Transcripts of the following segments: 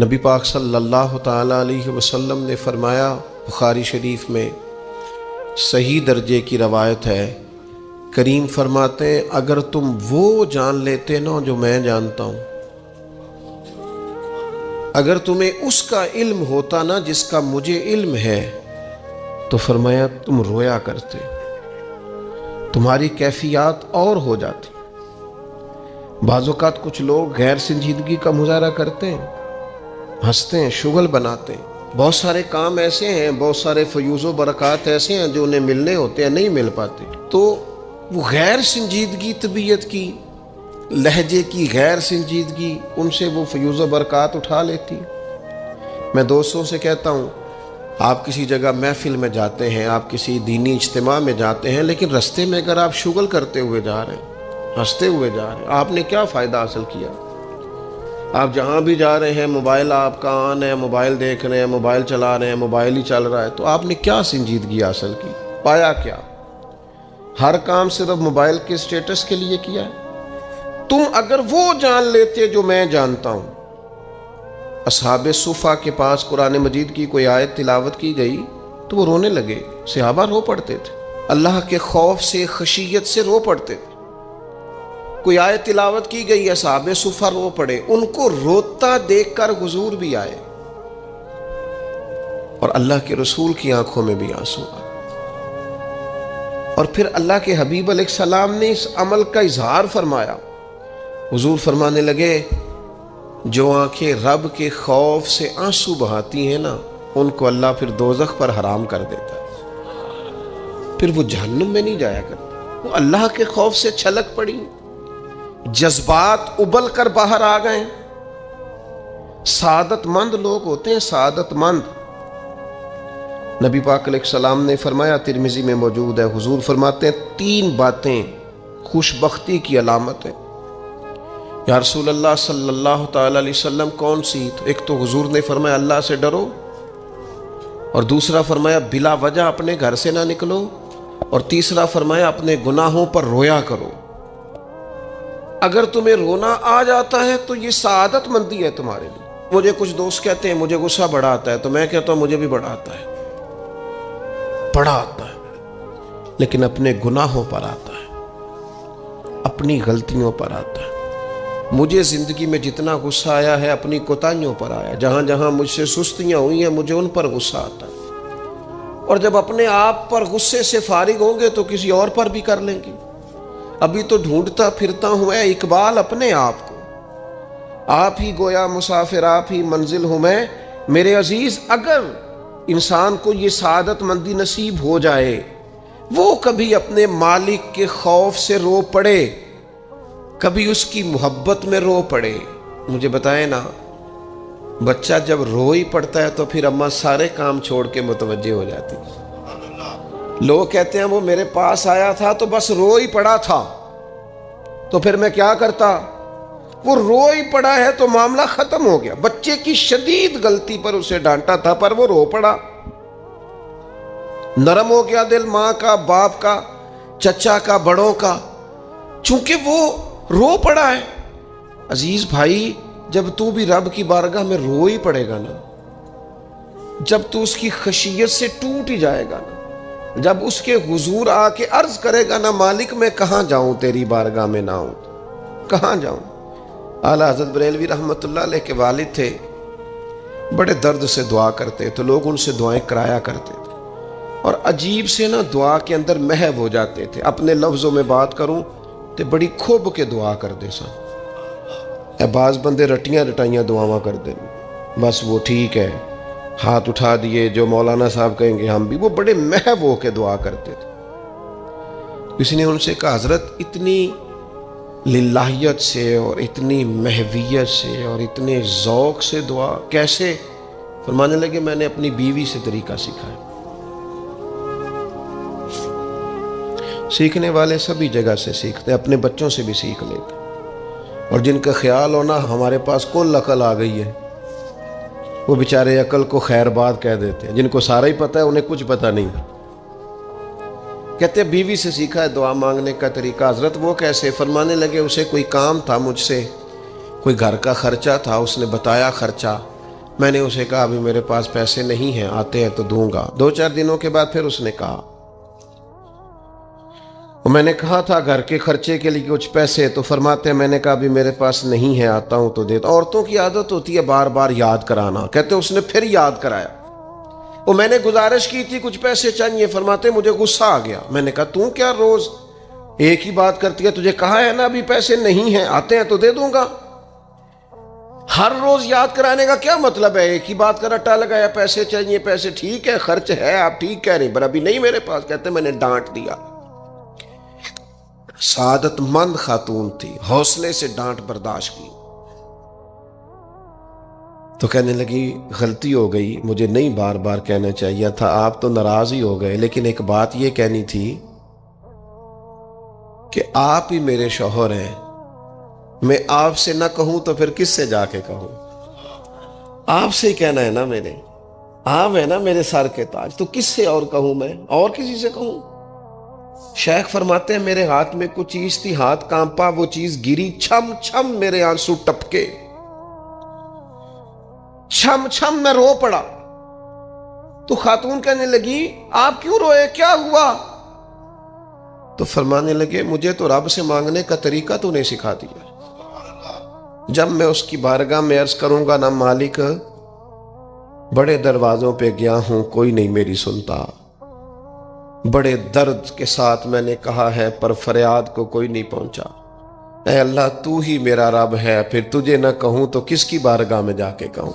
نبی پاک صلی اللہ تعالیٰ علیہ وسلم نے فرمایا، بخاری شریف میں صحیح درجے کی روایت ہے، کریم فرماتے ہیں اگر تم وہ جان لیتے نا جو میں جانتا ہوں، اگر تمہیں اس کا علم ہوتا نا جس کا مجھے علم ہے، تو فرمایا تم رویا کرتے، تمہاری کیفیات اور ہو جاتی۔ بعض اوقات کچھ لوگ غیر سنجیدگی کا مظاہرہ کرتے ہیں، ہنستے ہیں، شغل بناتے ہیں۔ بہت سارے کام ایسے ہیں، بہت سارے فیوز و برکات ایسے ہیں جو انہیں ملنے ہوتے ہیں، نہیں مل پاتے، تو وہ غیر سنجیدگی، طبیعت کی، لہجے کی غیر سنجیدگی، ان سے وہ فیوز و برکات اٹھا لیتی۔ میں دوستوں سے کہتا ہوں، آپ کسی جگہ محفل میں جاتے ہیں، آپ کسی دینی اجتماع میں جاتے ہیں، لیکن رستے میں اگر آپ شغل کرتے ہوئے جا رہے ہیں، ہنستے ہوئے جا رہے ہیں، آپ نے کیا فائدہ حاصل کیا؟ آپ جہاں بھی جا رہے ہیں، موبائل آپ کا آن ہے، موبائل دیکھ رہے ہیں، موبائل چلا رہے ہیں، موبائل ہی چل رہا ہے، تو آپ نے کیا سنجیدگی حاصل کی؟ پایا کیا؟ ہر کام صرف موبائل کے سٹیٹس کے لیے کیا ہے؟ تم اگر وہ جان لیتے جو میں جانتا ہوں۔ اصحاب صفا کے پاس قرآن مجید کی کوئی آیت تلاوت کی گئی تو وہ رونے لگے، صحابہ رو پڑتے تھے، اللہ کے خوف سے، خشیت سے رو پڑتے تھے۔ کوئی آیت تلاوت کی گئی، اصحاب صفا رو پڑے، ان کو روتا دیکھ کر حضور بھی آئے اور اللہ کے رسول کی آنکھوں میں بھی آنسو آئے۔ اور پھر اللہ کے حبیب علیہ السلام نے اس عمل کا اظہار فرمایا۔ حضور فرمانے لگے، جو آنکھیں رب کے خوف سے آنسو بہاتی ہیں نا، ان کو اللہ پھر دوزخ پر حرام کر دیتا ہے، پھر وہ جہنم میں نہیں جایا کرتا، وہ اللہ کے خوف سے چھلک پڑی، جذبات ابل کر باہر آ گئے۔ سعادت مند لوگ ہوتے ہیں، سعادت مند۔ نبی پاک علیہ السلام نے فرمایا، ترمذی میں موجود ہے، حضور فرماتے ہیں 3 باتیں خوش بختی کی علامت ہیں۔ یا رسول اللہ صلی اللہ تعالی علیہ وسلم کون سی؟ تو ایک تو حضور نے فرمایا اللہ سے ڈرو، اور دوسرا فرمایا بلا وجہ اپنے گھر سے نہ نکلو، اور تیسرا فرمایا اپنے گناہوں پر رویا کرو۔ اگر تمہیں رونا آ جاتا ہے تو یہ سعادت مندی ہے تمہارے لیے۔ مجھے کچھ دوست کہتے ہیں مجھے غصہ بڑا آتا ہے، تو میں کہتا ہوں مجھے بھی بڑا آتا ہے، بڑا آتا ہے، لیکن اپنے گناہوں پر آتا ہے، اپنی غلطیوں پر آتا ہے۔ مجھے زندگی میں جتنا غصہ آیا ہے اپنی کوتاہیوں پر آیا، جہاں جہاں مجھ سے سستیاں ہوئی ہیں مجھے ان پر غصہ آتا ہے، اور جب اپنے آپ پر غصے سے فارغ ہوں گے تو کسی اور پر بھی کر لیں گے۔ ابھی تو ڈھونڈتا پھرتا ہوں اے اقبال اپنے آپ کو، آپ ہی گویا مسافر، آپ ہی منزل ہوں میں۔ میرے عزیز، اگر انسان کو یہ سعادت مندی نصیب ہو جائے، وہ کبھی اپنے مالک کے خوف سے رو پڑے، کبھی اس کی محبت میں رو پڑے۔ مجھے بتائیں نا، بچہ جب رو ہی پڑتا ہے تو پھر اماں سارے کام چھوڑ کے متوجہ ہو جاتی۔ لوگ کہتے ہیں وہ میرے پاس آیا تھا تو بس رو ہی پڑا تھا، تو پھر میں کیا کرتا؟ وہ رو ہی پڑا ہے تو معاملہ ختم ہو گیا۔ بچے کی شدید غلطی پر اسے ڈانٹا تھا پر وہ رو پڑا، نرم ہو گیا دل ماں کا، باپ کا، چچا کا، بڑوں کا، چونکہ وہ رو پڑا ہے۔ عزیز بھائی، جب تو بھی رب کی بارگاہ میں رو ہی پڑے گا نا، جب تو اس کی خشیت سے ٹوٹ ہی جائے گا نا، جب اس کے حضور آ کے عرض کرے گا نا، مالک میں کہاں جاؤں تیری بارگاہ میں نہ ہوں، کہاں جاؤں؟ اعلیٰ حضرت بریلوی رحمۃ اللہ علیہ کے والد تھے، بڑے درد سے دعا کرتے تو لوگ ان سے دعائیں کرایا کرتے تھے، اور عجیب سے نا دعا کے اندر محو ہو جاتے تھے۔ اپنے لفظوں میں بات کروں تو بڑی کھوب کے دعا کر دے سن۔ اے بعض بندے رٹیاں رٹائیاں دعاواں کر دیں، بس وہ ٹھیک ہے، ہاتھ اٹھا دیے، جو مولانا صاحب کہیں گے ہم بھی، وہ بڑے محو ہو کے دعا کرتے تھے۔ کسی نے ان سے کہا حضرت اتنی للہیت سے اور اتنی محویت سے اور اتنے ذوق سے دعا کیسے؟ فرمانے لگے میں نے اپنی بیوی سے طریقہ سیکھا ہے۔ سیکھنے والے سبھی جگہ سے سیکھتے، اپنے بچوں سے بھی سیکھ لیتے، اور جن کا خیال ہونا ہمارے پاس کل عقل آ گئی ہے، وہ بیچارے عقل کو خیر بات کہہ دیتے ہیں، جن کو سارا ہی پتہ ہے انہیں کچھ پتہ نہیں۔ کہتے بیوی سے سیکھا ہے دعا مانگنے کا طریقہ۔ حضرت وہ کیسے؟ فرمانے لگے اسے کوئی کام تھا مجھ سے، کوئی گھر کا خرچہ تھا، اس نے بتایا خرچہ، میں نے اسے کہا ابھی میرے پاس پیسے نہیں ہیں، آتے ہیں تو دوں گا۔ 2-4 دنوں کے بعد پھر اس نے کہا، میں نے کہا تھا گھر کے خرچے کے لیے کچھ پیسے، تو فرماتے ہیں میں نے کہا ابھی میرے پاس نہیں ہے، آتا ہوں تو دیتا۔ عورتوں کی عادت ہوتی ہے بار بار یاد کرانا، کہتے اس نے پھر یاد کرایا، وہ میں نے گزارش کی تھی کچھ پیسے چاہیے، فرماتے مجھے غصہ آ گیا۔ میں نے کہا تم کیا روز ایک ہی بات کرتی ہے، تجھے کہا ہے نا ابھی پیسے نہیں ہیں، آتے ہیں تو دے دوں گا۔ ہر روز یاد کرانے کا کیا مطلب ہے؟ ایک ہی بات کا رٹا لگایا، پیسے چاہیے، پیسے ٹھیک ہے، خرچ ہے، آپ ٹھیک کہہ رہے ہیں، پر ابھی نہیں میرے پاس۔ کہتے میں نے ڈانٹ دیا۔ سعادت مند خاتون تھی، حوصلے سے ڈانٹ برداشت کی، تو کہنے لگی غلطی ہو گئی، مجھے نہیں بار بار کہنا چاہیے تھا، آپ تو ناراض ہی ہو گئے، لیکن ایک بات یہ کہنی تھی کہ آپ ہی میرے شوہر ہیں، میں آپ سے نہ کہوں تو پھر کس سے جا کے کہوں؟ آپ سے ہی کہنا ہے نا، میرے آپ ہے نا میرے سر کے تاج، تو کس سے اور کہوں؟ میں اور کسی سے کہوں؟ شیخ فرماتے ہیں میرے ہاتھ میں کچھ چیز تھی، ہاتھ کانپا، وہ چیز گری، چھم چھم میرے آنسو ٹپکے، چھم چھم میں رو پڑا۔ تو خاتون کہنے لگی آپ کیوں روئے، کیا ہوا؟ تو فرمانے لگے مجھے تو رب سے مانگنے کا طریقہ تو نہیں سکھا دیا، جب میں اس کی بارگاہ میں عرض کروں گا نا مالک بڑے دروازوں پہ گیا ہوں کوئی نہیں میری سنتا، بڑے درد کے ساتھ میں نے کہا ہے پر فریاد کو کوئی نہیں پہنچا، اے اللہ تو ہی میرا رب ہے، پھر تجھے نہ کہوں تو کس کی بارگاہ میں جا کے کہوں؟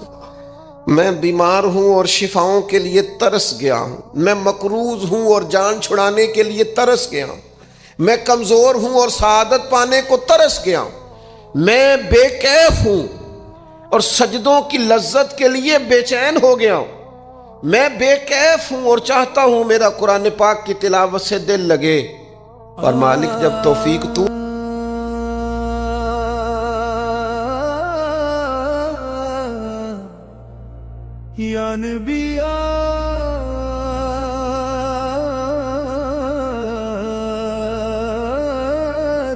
میں بیمار ہوں اور شفاؤں کے لیے ترس گیا ہوں، میں مقروض ہوں اور جان چھڑانے کے لیے ترس گیا ہوں، میں کمزور ہوں اور سعادت پانے کو ترس گیا ہوں، میں بے کیف ہوں اور سجدوں کی لذت کے لیے بے چین ہو گیا ہوں، میں بے کیف ہوں اور چاہتا ہوں میرا قرآن پاک کی تلاوت سے دل لگے، اور مالک جب توفیق تو یا نبی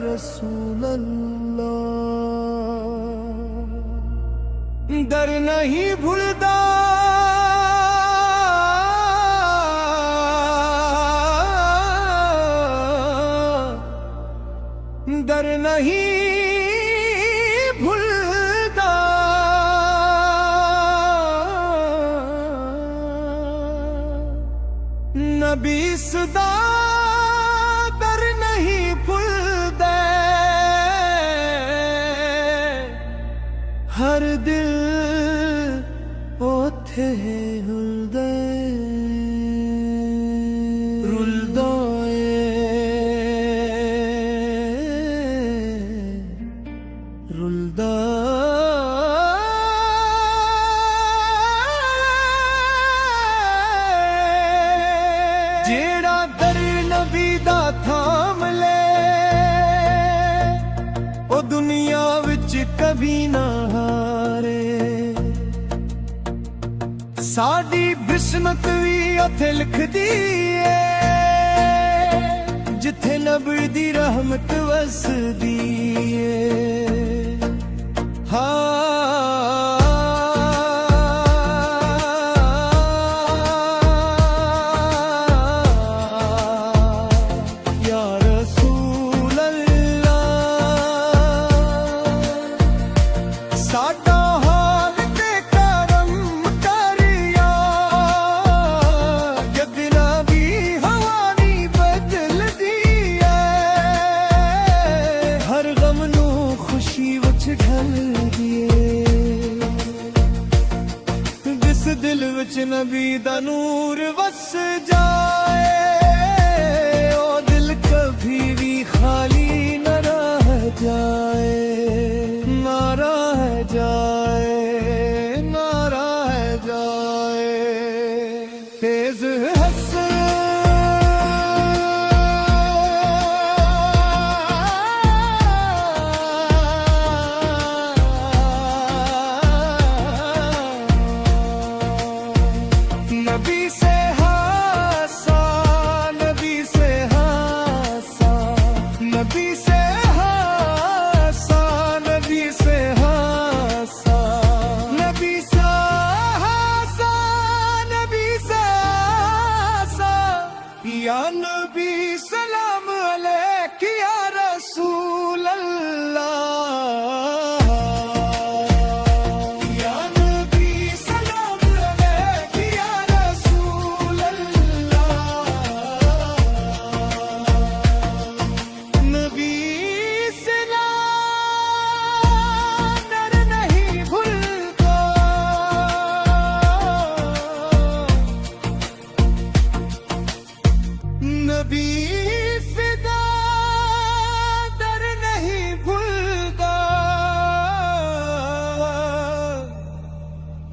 رسول اللہ، در نہیں بھولتا در نہیں بھولتا، نبی صدا در نہیں بھولدے، ہر دل اوتھے ہلدے، جیڑا در نبی دا تھام لے او دنیا وچ کبھی نہ ہارے، ساڈی بسمت وی اتھے لکھ دی ہے جتھے نبی دی رحمت وسدی ہے، ہاں دل وچ نبی دا نور وس جائے، او دل کبھی بھی خالی نہ رہ جائے، نہ رہ جائے، نہ رہ جائے، تیز نبی سے ہاسا، نبی سے ہاسا، نبی سے ہاسا، نبی سے ہاسا، نبی سے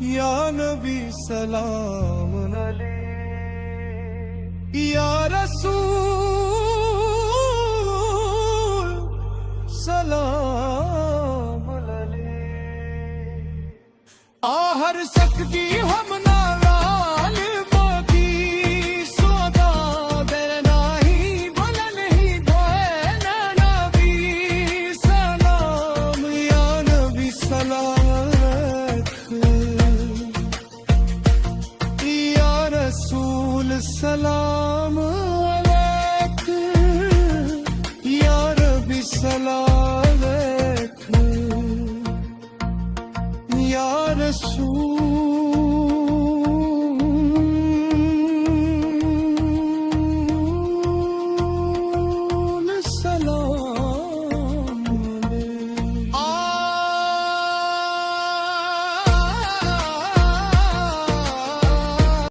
یا نبی سلام علیہ، یا رسول سلام علیہ۔ آ ہر سکتی ہم نہ